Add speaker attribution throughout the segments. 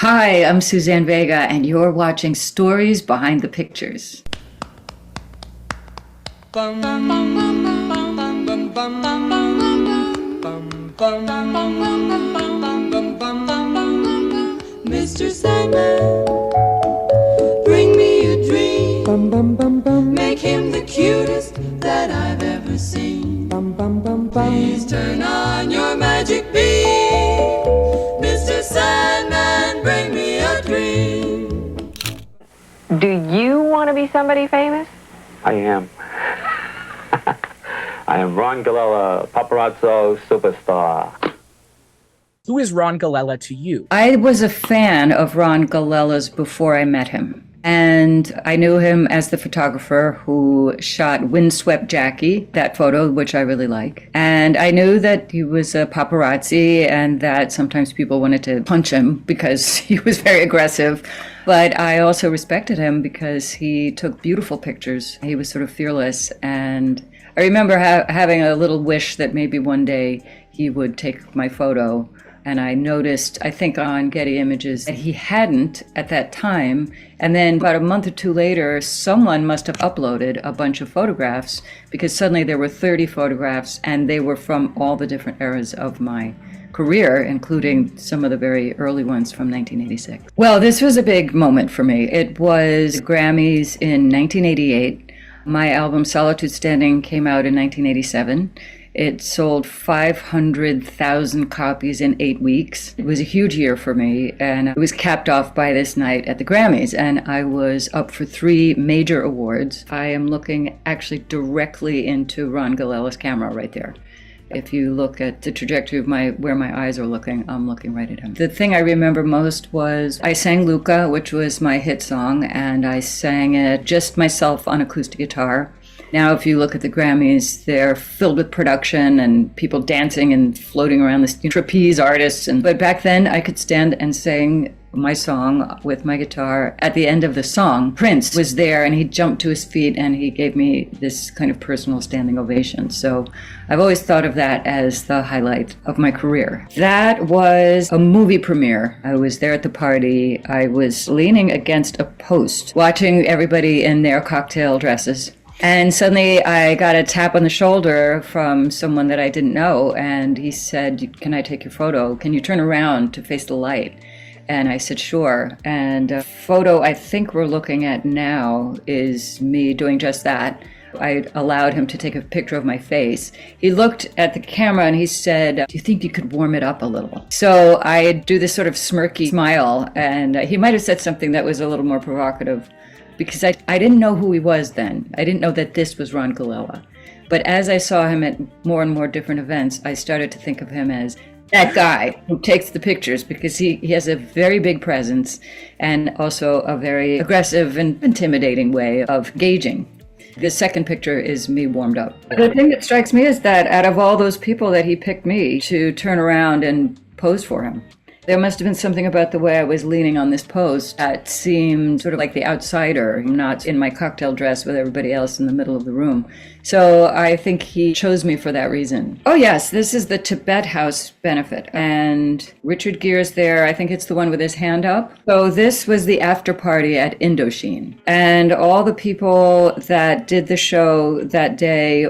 Speaker 1: Hi, I'm Suzanne Vega, and you're watching Stories Behind the Pictures.
Speaker 2: Bum, bum, bum, bum, bum, bum, bum, bum, bum, bum. Mr. Sandman, bring me a dream. Make him the cutest that I've ever seen. Please turn on your magic beam. Mr. Sandman, bring me a dream.
Speaker 3: Do you want to be somebody famous?
Speaker 4: I am. I am Ron Galella, paparazzo superstar.
Speaker 5: Who is Ron Galella to you?
Speaker 1: I was a fan of Ron Galella's before I met him. And I knew him as the photographer who shot Windswept Jackie, that photo, which I really like. And I knew that he was a paparazzi and that sometimes people wanted to punch him because he was very aggressive. But I also respected him because he took beautiful pictures. He was sort of fearless. And I remember having a little wish that maybe one day he would take my photo. And I noticed, I think on Getty Images, that he hadn't at that time. And then about a month or two later, someone must have uploaded a bunch of photographs because suddenly there were 30 photographs and they were from all the different eras of my career, including some of the very early ones from 1986. Well, this was a big moment for me. It was Grammys in 1988. My album Solitude Standing came out in 1987. It sold 500,000 copies in 8 weeks. It was a huge year for me, and it was capped off by this night at the Grammys, and I was up for 3 major awards. I am looking actually directly into Ron Galella's camera right there. If you look at the trajectory of where my eyes are looking, I'm looking right at him. The thing I remember most was I sang Luca, which was my hit song, and I sang it just myself on acoustic guitar. Now, if you look at the Grammys, they're filled with production and people dancing and floating around, the trapeze artists. But back then, I could stand and sing my song with my guitar. At the end of the song, Prince was there and he jumped to his feet and he gave me this kind of personal standing ovation. So I've always thought of that as the highlight of my career. That was a movie premiere. I was there at the party. I was leaning against a post, watching everybody in their cocktail dresses. And suddenly I got a tap on the shoulder from someone that I didn't know. And he said, "Can I take your photo? Can you turn around to face the light?" And I said, "Sure." And a photo I think we're looking at now is me doing just that. I allowed him to take a picture of my face. He looked at the camera and he said, "Do you think you could warm it up a little?" So I do this sort of smirky smile. And he might have said something that was a little more provocative, because I didn't know who he was then. I didn't know that this was Ron Galella. But as I saw him at more and more different events, I started to think of him as that guy who takes the pictures, because he has a very big presence and also a very aggressive and intimidating way of gauging. The second picture is me warmed up. The thing that strikes me is that out of all those people that he picked me to turn around and pose for him, there must have been something about the way I was leaning on this post that seemed sort of like the outsider, not in my cocktail dress with everybody else in the middle of the room. So I think he chose me for that reason. Oh yes, this is the Tibet House benefit. And Richard Gere is there. I think it's the one with his hand up. So this was the after party at Induction. And all the people that did the show that day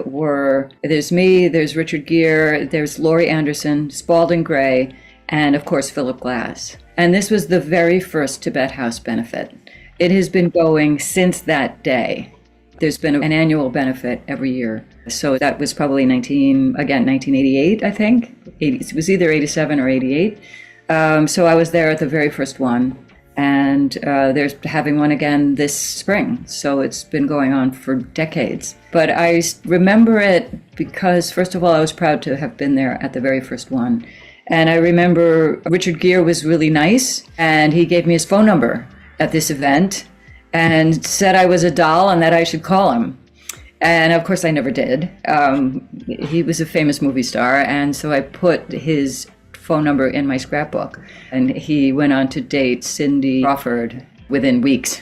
Speaker 1: there's me, there's Richard Gere, there's Laurie Anderson, Spalding Gray, and of course, Philip Glass. And this was the very first Tibet House benefit. It has been going since that day. There's been an annual benefit every year. So that was probably 1988, I think. It was either 87 or 88. So I was there at the very first one. And they're having one again this spring. So it's been going on for decades. But I remember it because, first of all, I was proud to have been there at the very first one. And I remember Richard Gere was really nice, and he gave me his phone number at this event and said I was a doll and that I should call him. And of course I never did. He was a famous movie star, and so I put his phone number in my scrapbook. And he went on to date Cindy Crawford within weeks.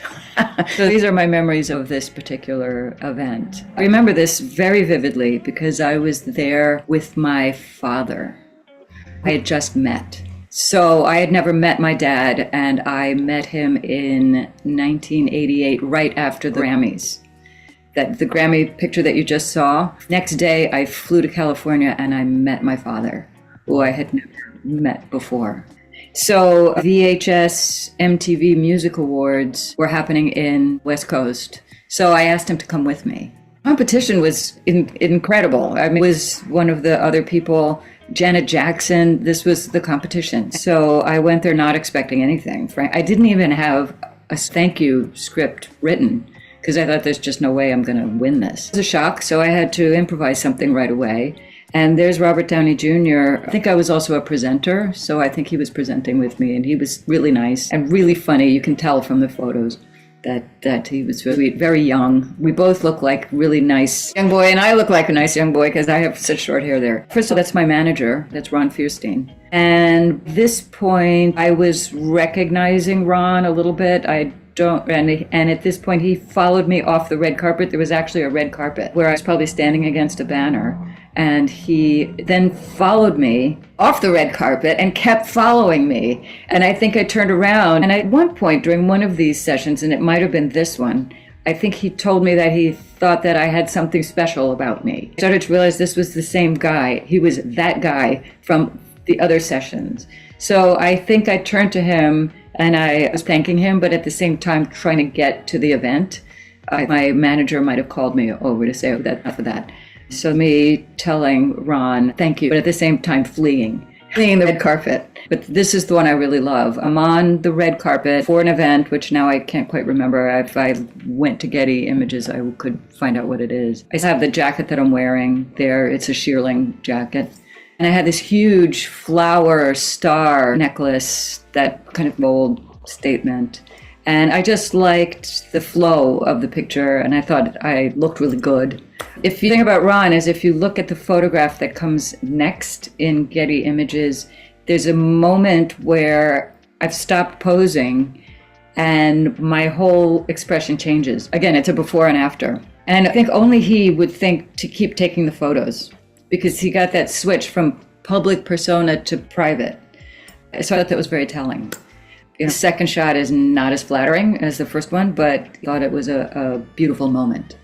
Speaker 1: So these are my memories of this particular event. I remember this very vividly because I was there with my father. I had just met. So I had never met my dad, and I met him in 1988, right after the Grammys. The Grammy picture that you just saw. Next day, I flew to California and I met my father, who I had never met before. So VHS MTV Music Awards were happening in West Coast. So I asked him to come with me. Competition was incredible. I mean, it was one of the other people, Janet Jackson. This was the competition. So I went there not expecting anything. I didn't even have a thank you script written, because I thought there's just no way I'm going to win this. It was a shock, so I had to improvise something right away. And there's Robert Downey Jr. I think I was also a presenter, so I think he was presenting with me, and he was really nice and really funny. You can tell from the photos that he was really very young. We both look like really nice young boy, and I look like a nice young boy because I have such short hair there. First of all, that's my manager. That's Ron Fierstein. And at this point, I was recognizing Ron a little bit. And at this point, he followed me off the red carpet. There was actually a red carpet where I was probably standing against a banner. And he then followed me off the red carpet and kept following me. And I think I turned around. And at one point during one of these sessions, and it might have been this one, I think he told me that he thought that I had something special about me. I started to realize this was the same guy. He was that guy from the other sessions. So I think I turned to him and I was thanking him, but at the same time trying to get to the event. My manager might have called me over to say, oh, that's enough of that. So me telling Ron, thank you, but at the same time fleeing the red carpet. But this is the one I really love. I'm on the red carpet for an event, which now I can't quite remember. If I went to Getty Images, I could find out what it is. I have the jacket that I'm wearing there. It's a shearling jacket. And I had this huge flower star necklace, that kind of bold statement. And I just liked the flow of the picture, and I thought I looked really good. If you think about Ron, is if you look at the photograph that comes next in Getty Images, there's a moment where I've stopped posing and my whole expression changes. Again, it's a before and after. And I think only he would think to keep taking the photos, because he got that switch from public persona to private. So I thought that was very telling. The second shot is not as flattering as the first one, but I thought it was a beautiful moment.